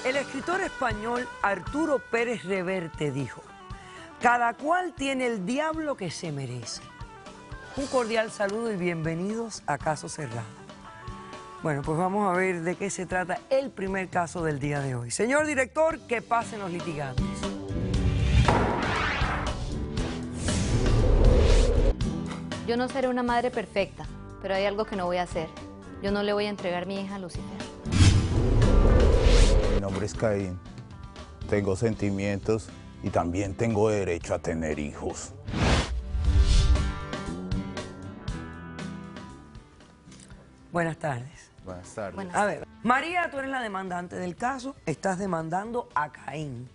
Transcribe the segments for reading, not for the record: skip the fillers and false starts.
El escritor español Arturo Pérez Reverte dijo: cada cual tiene el diablo que se merece. Un cordial saludo y bienvenidos a Caso Cerrado. Bueno, pues vamos a ver de qué se trata el primer caso del día de hoy. Señor director, que pasen los litigantes. Yo no seré una madre perfecta, pero hay algo que no voy a hacer. Yo no le voy a entregar mi hija a Lucifer. Mi nombre es Caín. Tengo sentimientos y también tengo derecho a tener hijos. Buenas tardes. Buenas tardes. Buenas. A ver, María, tú eres la demandante del caso, estás demandando a Caín.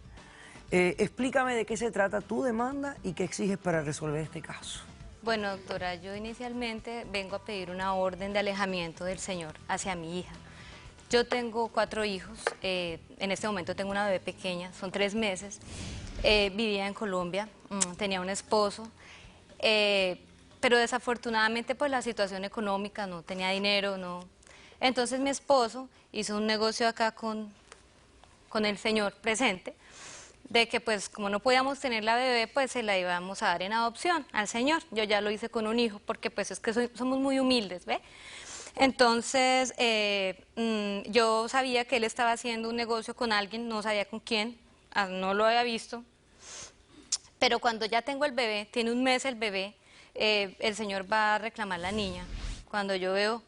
Explícame de qué se trata tu demanda y qué exiges para resolver este caso. Bueno, doctora, yo inicialmente vengo a pedir una orden de alejamiento del señor hacia mi hija. Yo tengo 4 hijos, en este momento tengo una bebé pequeña, son 3 meses, vivía en Colombia, tenía un esposo, pero desafortunadamente pues la situación económica, no tenía dinero, no. Entonces mi esposo hizo un negocio acá con el señor presente, de que pues como no podíamos tener la bebé, pues se la íbamos a dar en adopción al señor. Yo ya lo hice con un hijo, porque pues es que somos muy humildes, ¿ve? Entonces, yo sabía que él estaba haciendo un negocio con alguien, no sabía con quién, no lo había visto, pero cuando ya tengo el bebé, tiene un mes el bebé, el señor va a reclamar la niña. Cuando yo veo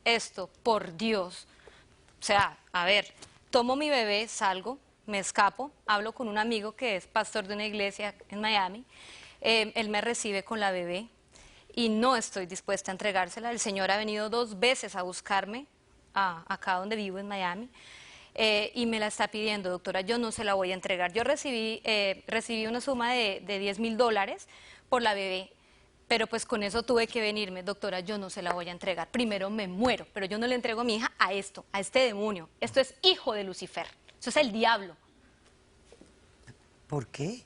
esto, por Dios, o sea, a ver, tomo mi bebé, salgo, me escapo, hablo con un amigo que es pastor de una iglesia en Miami, él me recibe con la bebé y no estoy dispuesta a entregársela. El señor ha venido 2 veces a buscarme acá donde vivo en Miami y me la está pidiendo, doctora, yo no se la voy a entregar. Yo recibí una suma de $10.000 por la bebé, pero pues con eso tuve que venirme, doctora, yo no se la voy a entregar. Primero me muero, pero yo no le entrego a mi hija a esto, a este demonio. Esto es hijo de Lucifer. Eso es el diablo. ¿Por qué?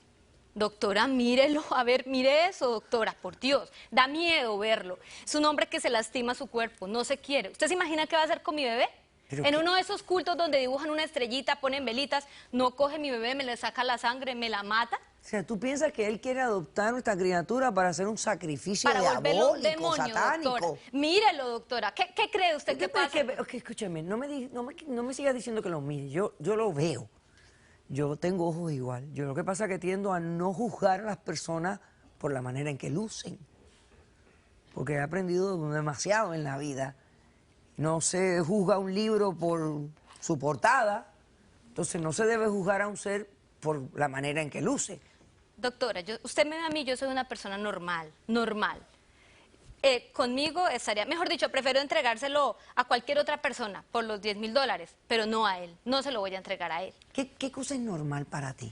Doctora, mírelo, a ver, mire eso, doctora, por Dios, da miedo verlo. Es un hombre que se lastima su cuerpo, no se quiere. ¿Usted se imagina qué va a hacer con mi bebé? En uno de esos cultos donde dibujan una estrellita, ponen velitas, no coge mi bebé, me le saca la sangre, me la mata. O sea, ¿tú piensas que él quiere adoptar a nuestra criatura para hacer un sacrificio Para volverlo un diabólico, demonio, satánico? doctora. Mírelo, doctora, ¿qué cree usted que pasa? Escúcheme, no me sigas diciendo que lo mire, yo lo veo. Yo tengo ojos igual. Yo lo que pasa es que tiendo a no juzgar a las personas por la manera en que lucen. Porque he aprendido demasiado en la vida. No se juzga un libro por su portada, entonces no se debe juzgar a un ser por la manera en que luce. Doctora, usted me ve a mí, yo soy una persona normal, normal. Conmigo estaría, mejor dicho, prefiero entregárselo a cualquier otra persona por los $10.000, pero no a él, no se lo voy a entregar a él. ¿Qué cosa es normal para ti?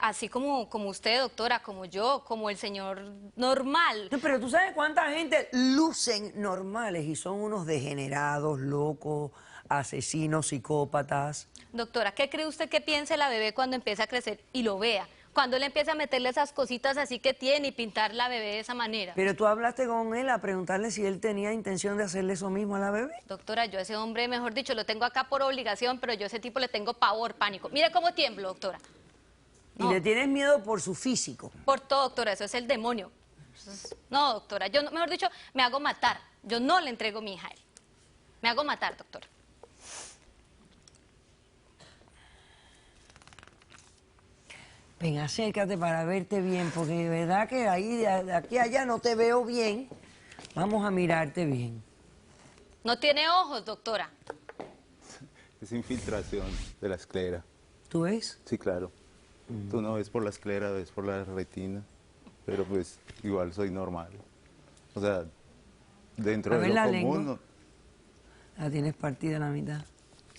Así como usted, doctora, como yo, como el señor normal. No, pero tú sabes cuánta gente lucen normales y son unos degenerados, locos, asesinos, psicópatas. Doctora, ¿qué cree usted que piense la bebé cuando empiece a crecer y lo vea? Cuando él empieza a meterle esas cositas así que tiene y pintar la bebé de esa manera. Pero tú hablaste con él a preguntarle si él tenía intención de hacerle eso mismo a la bebé. Doctora, yo a ese hombre, mejor dicho, lo tengo acá por obligación, pero yo a ese tipo le tengo pavor, pánico. Mire cómo tiemblo, doctora. Y le tienes miedo por su físico. Por todo, doctora, eso es el demonio. No, doctora, yo, mejor dicho, me hago matar. Yo no le entrego mi hija a él. Me hago matar, doctora. Ven, acércate para verte bien, porque de verdad que ahí, de aquí a allá no te veo bien. Vamos a mirarte bien. No tiene ojos, doctora. Es infiltración de la esclera. ¿Tú ves? Sí, claro. Tú no ves por la esclera, ves por la retina. Pero pues igual soy normal. O sea, dentro A de ver lo la común, lengua. ¿no? La tienes partida a la mitad.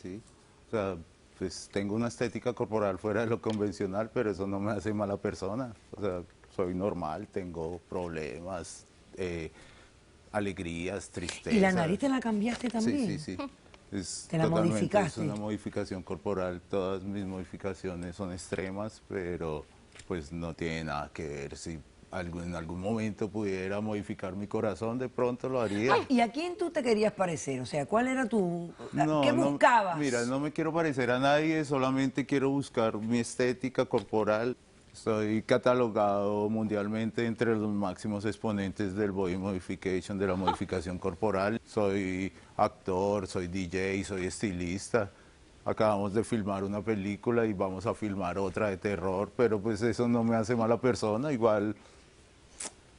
Sí. O sea, pues tengo una estética corporal fuera de lo convencional, pero eso no me hace mala persona. O sea, soy normal, tengo problemas, alegrías, tristezas. ¿Y la nariz te la cambiaste también? Sí, sí, sí. Es ¿Te la modificaste? Es una modificación corporal. Todas mis modificaciones son extremas, pero pues no tiene nada que ver si en algún momento pudiera modificar mi corazón, de pronto lo haría. ¿Y a quién tú te querías parecer? O sea, ¿cuál era tu... No, ¿Qué no, buscabas? mira, no me quiero parecer a nadie, solamente quiero buscar mi estética corporal. Estoy catalogado mundialmente entre los máximos exponentes del body modification, de la modificación corporal. Soy actor, soy DJ, soy estilista. Acabamos de filmar una película y vamos a filmar otra de terror, pero pues eso no me hace mala persona, igual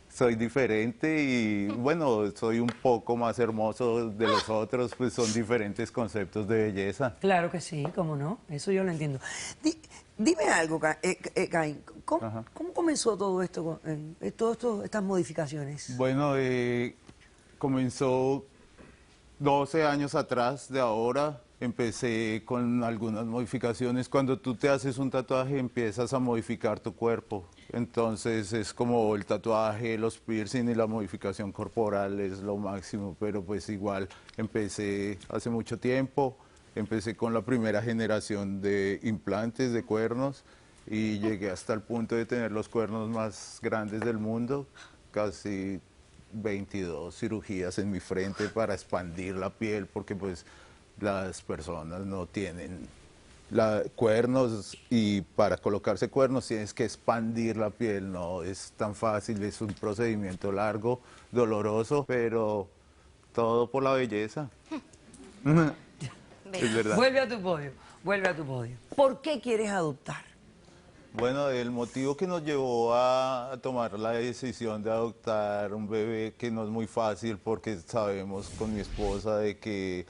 soy diferente y bueno, soy un poco más hermoso de los otros, pues son diferentes conceptos de belleza. Claro que sí, cómo no, eso yo lo entiendo. Dime algo, Caín, ¿cómo comenzó todo esto, estas modificaciones? Bueno, comenzó 12 años atrás de ahora. Empecé con algunas modificaciones. Cuando tú te haces un tatuaje empiezas a modificar tu cuerpo. Entonces es como el tatuaje, los piercing y la modificación corporal es lo máximo. Pero pues igual empecé hace mucho tiempo. Empecé con la primera generación de implantes de cuernos y llegué hasta el punto de tener los cuernos más grandes del mundo. Casi 22 cirugías en mi frente para expandir la piel porque pues las personas no tienen cuernos y para colocarse cuernos tienes que expandir la piel, no es tan fácil, es un procedimiento largo, doloroso, pero todo por la belleza. Es verdad. Vuelve a tu podio, vuelve a tu podio. ¿Por qué quieres adoptar? Bueno, el motivo que nos llevó a tomar la decisión de adoptar un bebé, que no es muy fácil porque sabemos con mi esposa de que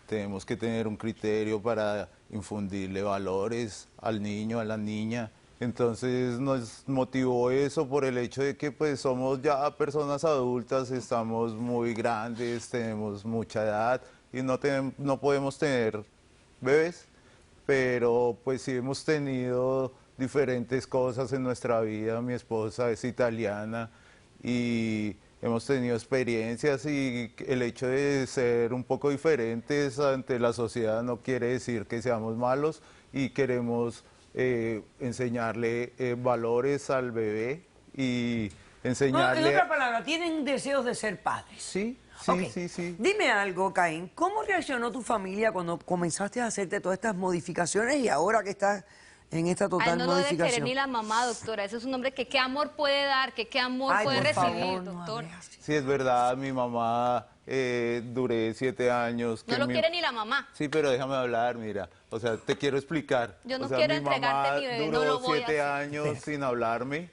tenemos que tener un criterio para infundirle valores al niño, a la niña. Entonces nos motivó eso por el hecho de que pues somos ya personas adultas, estamos muy grandes, tenemos mucha edad y no podemos tener bebés. Pero pues sí hemos tenido diferentes cosas en nuestra vida. Mi esposa es italiana y hemos tenido experiencias y el hecho de ser un poco diferentes ante la sociedad no quiere decir que seamos malos y queremos enseñarle valores al bebé y enseñarle... No, en otra palabra, ¿tienen deseos de ser padres? Sí. Okay. Sí. Dime algo, Caín, ¿cómo reaccionó tu familia cuando comenzaste a hacerte todas estas modificaciones y ahora que estás en esta total no lo debe modificación? querer ni la mamá, doctora. Ese es un hombre que qué amor puede dar, que qué amor Ay, puede por recibir, favor, doctora. no hables así. Sí, es verdad, mi mamá, duré 7 años. No lo quiere ni la mamá. Sí, pero déjame hablar, mira, o sea, te quiero explicar. Yo no o sea, quiero mi entregarte mamá mi bebé, duró no lo voy a 7 hacer. años sin hablarme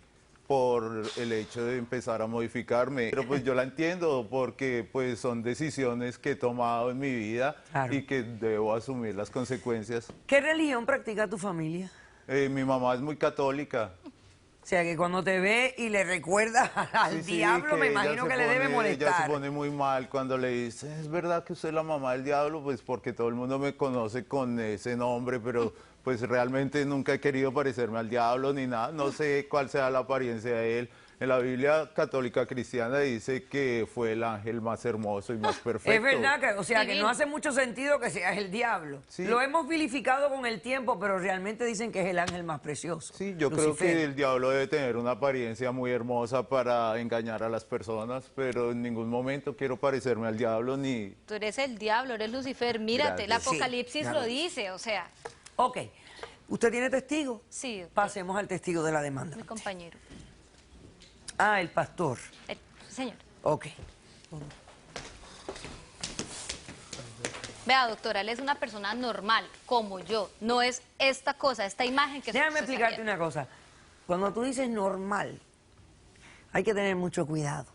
por el hecho de empezar a modificarme. Pero pues yo la entiendo porque pues son decisiones que he tomado en mi vida Claro. y que debo asumir las consecuencias. ¿Qué religión practica tu familia? Mi mamá es muy católica. O sea, que cuando te ve y le recuerda al Sí, diablo, me ella imagino se que le debe Ella molestar. se pone muy mal cuando le dice, es verdad que usted es la mamá del diablo, pues porque todo el mundo me conoce con ese nombre, pero pues realmente nunca he querido parecerme al diablo ni nada, no sé cuál sea la apariencia de él. En la Biblia católica cristiana dice que fue el ángel más hermoso y más perfecto. Es verdad que, o sea, que Divino. no hace mucho sentido que seas el diablo. Sí. Lo hemos vilificado con el tiempo, pero realmente dicen que es el ángel más precioso. Sí, yo creo Lucifer. que el diablo debe tener una apariencia muy hermosa para engañar a las personas, pero en ningún momento quiero parecerme al diablo ni... Tú eres el diablo, eres Lucifer. Mírate, el Gracias. Apocalipsis Sí, ya lo lo dice, o sea, Ok. ¿Usted tiene testigo? sí, doctor, Pasemos al testigo de la demanda. mi compañero. Ah, el pastor. Señor. Ok. Vea, doctora, él es una persona normal, como yo. No es esta cosa, esta imagen que Déjame se está explicarte viendo. una cosa. Cuando tú dices normal, hay que tener mucho cuidado.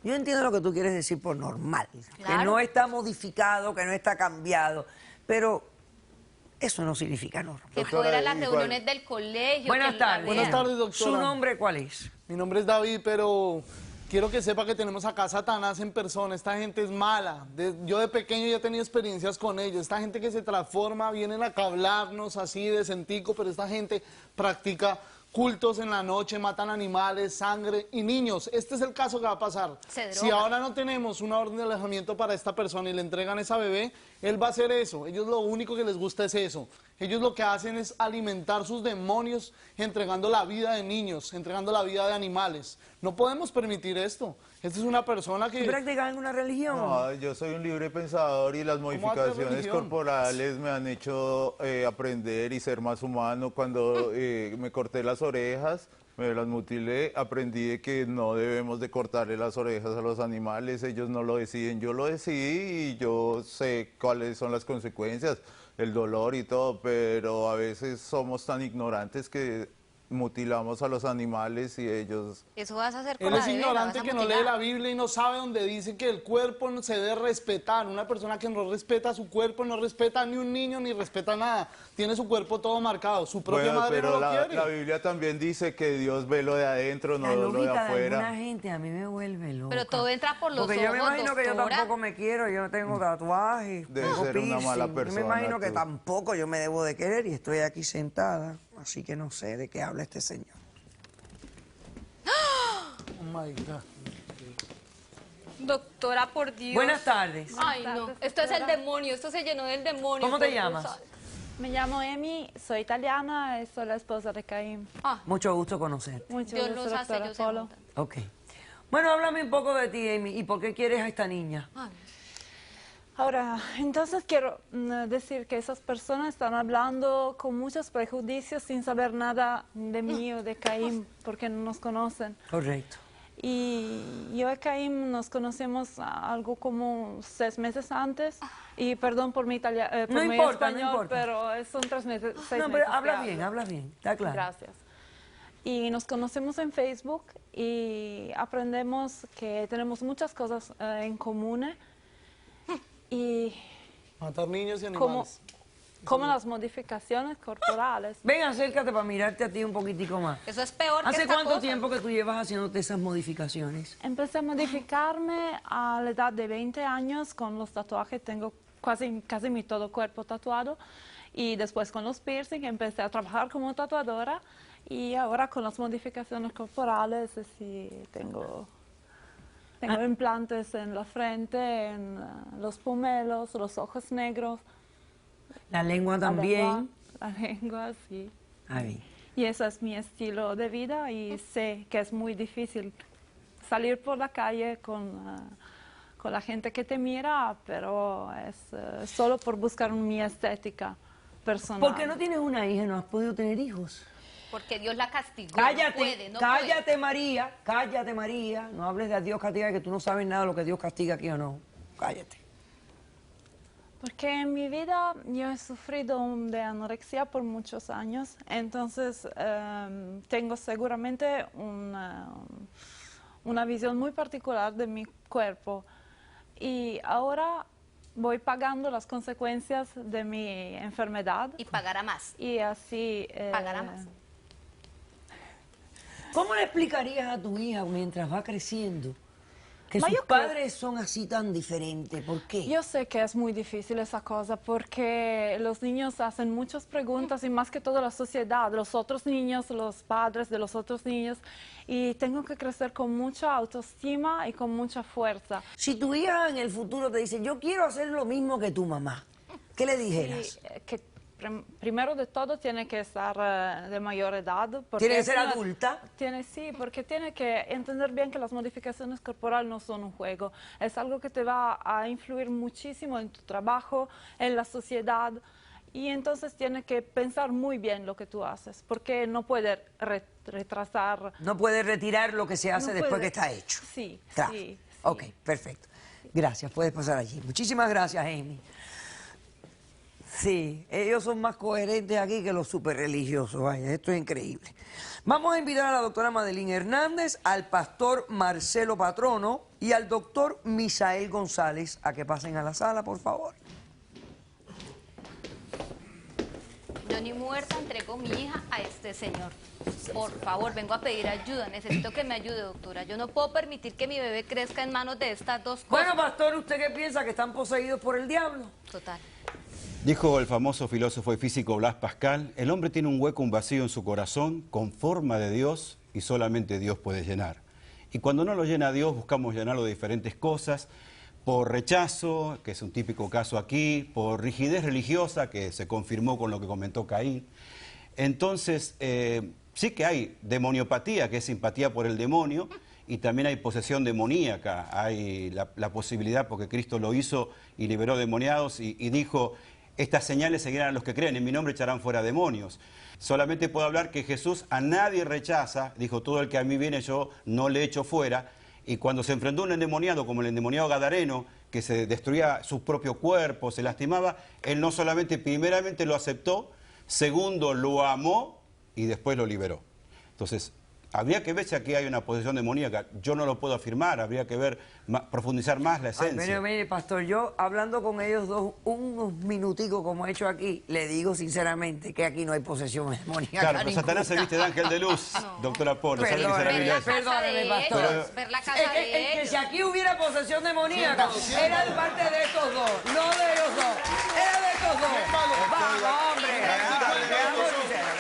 Yo entiendo lo que tú quieres decir por normal, que Claro. no está modificado, que no está cambiado, pero eso no significa normal. Que Doctora, fuera a las igual- reuniones del colegio. Buenas que la tardes. vean. Buenas tardes, doctora. ¿Su nombre cuál es? Mi nombre es David, pero quiero que sepa que tenemos acá a Satanás en persona. Esta gente es mala. Yo de pequeño ya he tenido experiencias con ellos. Esta gente que se transforma, vienen acá a hablarnos así de sentico, pero esta gente practica cultos en la noche, matan animales, sangre y niños. Este es el caso que va a pasar. Se Si drogan. ahora no tenemos una orden de alejamiento para esta persona y le entregan esa bebé, él va a hacer eso. Ellos lo único que les gusta es eso. Ellos lo que hacen es alimentar sus demonios entregando la vida de niños, entregando la vida de animales. No podemos permitir esto. Esta es una persona ¿Tú que... practicas alguna religión? No, yo soy un libre pensador y las ¿Cómo hace modificaciones religión? corporales me han hecho aprender y ser más humano. Cuando me corté las orejas, me las mutilé, aprendí de que no debemos de cortarle las orejas a los animales, ellos no lo deciden, yo lo decidí y yo sé cuáles son las consecuencias, el dolor y todo, pero a veces somos tan ignorantes que mutilamos a los animales y ellos... Eso vas a hacer con Él la es bebé, la ignorante vas a que no lee mutilar. la Biblia y no sabe dónde dice que el cuerpo no se debe respetar. Una persona que no respeta su cuerpo no respeta ni un niño ni respeta nada. Tiene su cuerpo todo marcado. Su propia Bueno, madre pero no lo la quiere. Biblia también dice que Dios ve lo de adentro, La no lo de lógica de afuera. alguna gente a mí me vuelve loca. Pero todo entra por los Porque yo me ojos, imagino que yo doctora. tampoco me quiero, yo tengo tatuajes, Debes tengo ser una mala piercing. Yo persona, me imagino que tú. tampoco yo me debo de querer y estoy aquí sentada, así que no sé de qué habla este señor. Oh my God. Doctora, por Dios. Buenas tardes. Ay, no. Esto es el demonio. Esto se llenó del demonio. ¿Cómo te por Dios. llamas? Me llamo Emi, soy italiana y soy la esposa de Caín. Ah, Mucho gusto conocerte. Mucho Dios gusto, los hace, doctora ellos se Polo. juntan. Ok. Bueno, háblame un poco de ti, Amy, y por qué quieres a esta niña. Ay, Ahora, entonces quiero decir que esas personas están hablando con muchos prejuicios sin saber nada de mí o de Caín porque no nos conocen. Correcto. Y yo y Caín nos conocemos algo como 6 meses antes. Y perdón por mi, por No mi importa, no español, importa. pero son 3 meses, 6 No, meses. pero que habla bien, está claro. Gracias. Y nos conocemos en Facebook y aprendemos que tenemos muchas cosas en común. Y Matar niños y como, animales. como las modificaciones corporales. Ven, acércate para mirarte a ti un poquitico más. eso es peor que ¿Hace esta cuánto cosa. tiempo que tú llevas haciéndote esas modificaciones? Empecé a modificarme a la edad de 20 años con los tatuajes. Tengo casi mi todo cuerpo tatuado. Y después con los piercing empecé a trabajar como tatuadora. Y ahora con las modificaciones corporales, sí, tengo implantes en la frente, en los pomelos, los ojos negros. La lengua la también. La lengua, sí. Ah, bien. Y ese es mi estilo de vida y sé que es muy difícil salir por la calle con la gente que te mira, pero es solo por buscar mi estética personal. ¿Por qué no tienes una hija? ¿No has podido tener hijos? Porque Dios la castigó. Cállate, no puede, no cállate María, cállate María. No hables de Dios castiga, que tú no sabes nada de lo que Dios castiga aquí o no. Cállate. Porque en mi vida yo he sufrido de anorexia por muchos años, entonces tengo seguramente una visión muy particular de mi cuerpo. Y ahora voy pagando las consecuencias de mi enfermedad. puede. Y pagará más. Y así... Pagará más. ¿Cómo le explicarías a tu hija mientras va creciendo que Ma sus yo creo- padres son así tan diferentes? ¿Por qué? Yo sé que es muy difícil esa cosa porque los niños hacen muchas preguntas y más que todo la sociedad, los otros niños, los padres de los otros niños, y tengo que crecer con mucha autoestima y con mucha fuerza. Si tu hija en el futuro te dice, yo quiero hacer lo mismo que tu mamá, ¿qué le Y dijeras? que primero de todo tiene que estar de mayor edad. porque ¿Tiene que es ser una- adulta? Sí, porque tiene que entender bien que las modificaciones corporales no son un juego. Es algo que te va a influir muchísimo en tu trabajo, en la sociedad. Y entonces tiene que pensar muy bien lo que tú haces, porque no puede retrasar. No puede retirar lo que se hace No después puede. que está hecho. Sí, Claro. sí, sí. Ok, perfecto. Gracias, puedes pasar allí. Muchísimas gracias, Amy. Sí, ellos son más coherentes aquí que los super religiosos, vaya, esto es increíble. Vamos a invitar a la doctora Madeline Hernández, al pastor Marcelo Patrono y al doctor Misael González a que pasen a la sala, por favor. Yo ni muerta entrego mi hija a este señor. Por favor, vengo a pedir ayuda. Necesito que me ayude, doctora. Yo no puedo permitir que mi bebé crezca en manos de estas dos cosas. Bueno, pastor, ¿usted qué piensa? ¿Que están poseídos por el diablo? Total. Dijo el famoso filósofo y físico Blaise Pascal, el hombre tiene un hueco, un vacío en su corazón con forma de Dios y solamente Dios puede llenar. Y cuando no lo llena Dios, buscamos llenarlo de diferentes cosas, por rechazo, que es un típico caso aquí, por rigidez religiosa, que se confirmó con lo que comentó Caín. Entonces, sí que hay demoniopatía, que es simpatía por el demonio, y también hay posesión demoníaca. Hay la posibilidad, porque Cristo lo hizo y liberó demoniados, y dijo, estas señales seguirán a los que creen, en mi nombre echarán fuera demonios. Solamente puedo hablar que Jesús a nadie rechaza, dijo, todo el que a mí viene yo no le echo fuera, y cuando se enfrentó a un endemoniado, como el endemoniado gadareno, que se destruía su propio cuerpo, se lastimaba, él no solamente primeramente lo aceptó, segundo lo amó y después lo liberó. Entonces, habría que ver si aquí hay una posesión demoníaca. Yo no lo puedo afirmar, habría que ver, profundizar más la esencia. Mire, pastor, yo hablando con ellos dos unos minuticos como he hecho aquí, le digo sinceramente que aquí no hay posesión demoníaca. Claro, pero ninguna. Satanás se viste de ángel de luz, doctora Polo. ¿Sabe qué dice la Biblia eso? Perdóneme, pastor. Ver la casa de Que ellos. si aquí hubiera posesión demoníaca, era de parte de estos dos, no de ellos dos. Era de estos dos. Vamos, hombre. Seamos sinceros,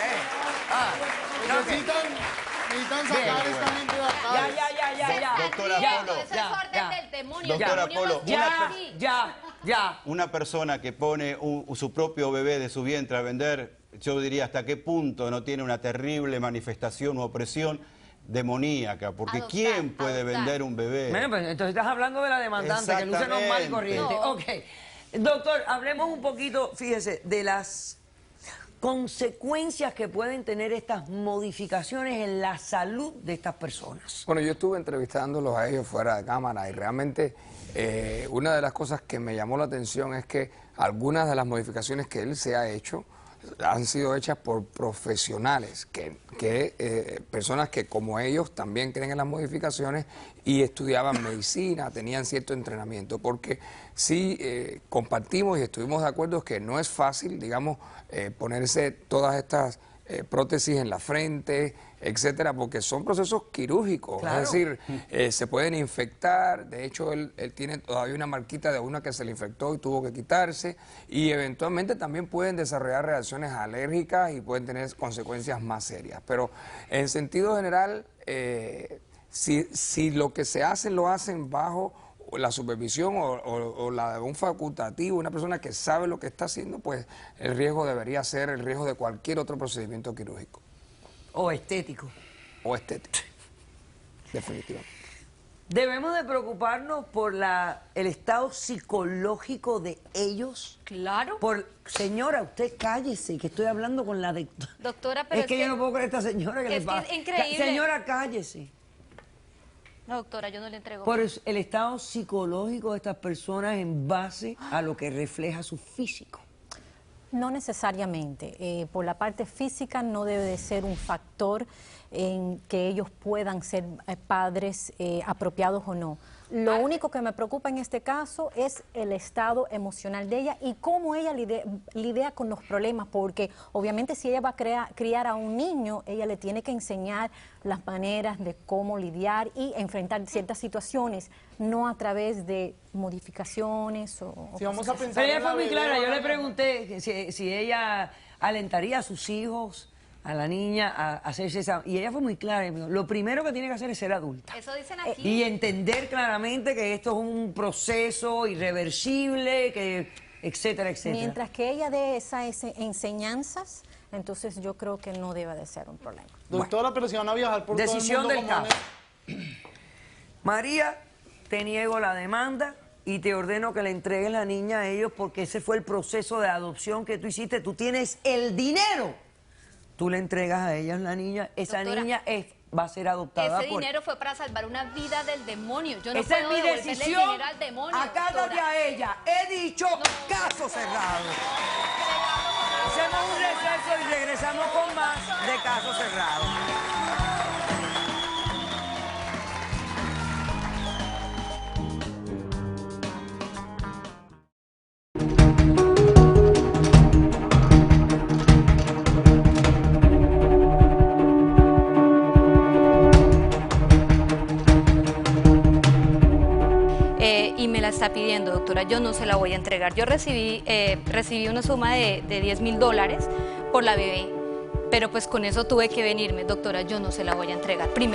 Necesitan sacar esta gente de acá. Ya. Doctora Polo. Eso es orden del demonio. Doctora El demonio Polo, nos lleva aquí. Ya. Una persona que pone su propio bebé de su vientre a vender, yo diría hasta qué punto no tiene una terrible manifestación u opresión demoníaca, porque Adoptar, ¿quién puede adoptar. vender un bebé? Bueno, pues entonces estás hablando de la demandante, que luce normal y corriente. No. Ok. Doctor, hablemos un poquito, fíjese, de las consecuencias que pueden tener estas modificaciones en la salud de estas personas. Bueno, yo estuve entrevistándolos a ellos fuera de cámara y realmente una de las cosas que me llamó la atención es que algunas de las modificaciones que él se ha hecho han sido hechas por profesionales, personas que como ellos también creen en las modificaciones y estudiaban medicina, tenían cierto entrenamiento, porque sí compartimos y estuvimos de acuerdo que no es fácil, digamos, ponerse todas estas prótesis en la frente, etcétera, porque son procesos quirúrgicos, Claro. es decir, se pueden infectar. De hecho, él tiene todavía una marquita de una que se le infectó y tuvo que quitarse, y eventualmente también pueden desarrollar reacciones alérgicas y pueden tener consecuencias más serias. Pero en sentido general, si lo que se hace lo hacen bajo la supervisión o la de un facultativo, una persona que sabe lo que está haciendo, pues el riesgo debería ser el riesgo de cualquier otro procedimiento quirúrgico. O estético. O estético, definitivamente. ¿Debemos de preocuparnos por el estado psicológico de ellos? Claro. Señora, usted cállese, que estoy hablando con la Doctora, pero es que yo no puedo creer a esta señora que le es que pasa. es increíble. Señora, cállese. No, doctora, yo no le entrego. Por el estado psicológico de estas personas en base a lo que refleja su físico. No necesariamente. Por la parte física no debe de ser un factor en que ellos puedan ser padres apropiados o no. Lo único que me preocupa en este caso es el estado emocional de ella y cómo ella lidia con los problemas, porque obviamente si ella va a criar a un niño, ella le tiene que enseñar las maneras de cómo lidiar y enfrentar ciertas situaciones, no a través de modificaciones o Si vamos a pensar Pero ella en fue la muy bebé, clara, yo le ¿verdad? pregunté que si ella alentaría a sus hijos, a la niña, a hacerse esa... Y ella fue muy clara, y me dijo, lo primero que tiene que hacer es ser adulta. Eso dicen aquí. Y entender claramente que esto es un proceso irreversible, que etcétera, etcétera. mientras que ella dé esas enseñanzas, entonces yo creo que no debe de ser un problema. Doctora, pero si van a viajar por Decisión todo el del mundo caso. María, te niego la demanda y te ordeno que le entregues la niña a ellos porque ese fue el proceso de adopción que tú hiciste. Tú tienes el dinero. Tú le entregas a ellas la niña. Esa Doctora, niña va a ser adoptada Ese por... dinero fue para salvar una vida del demonio. Yo no Esa es puedo mi devolverle el decisión. dinero al demonio. Acátate doctora. a ella. He dicho caso cerrado. Hacemos un receso y regresamos con más de caso cerrado. Y me la está está pidiendo, doctora, yo no se la voy a entregar. Yo recibí una suma de $10.000 por la bebé, pero pues con eso tuve que venirme, doctora, yo no se la voy a entregar.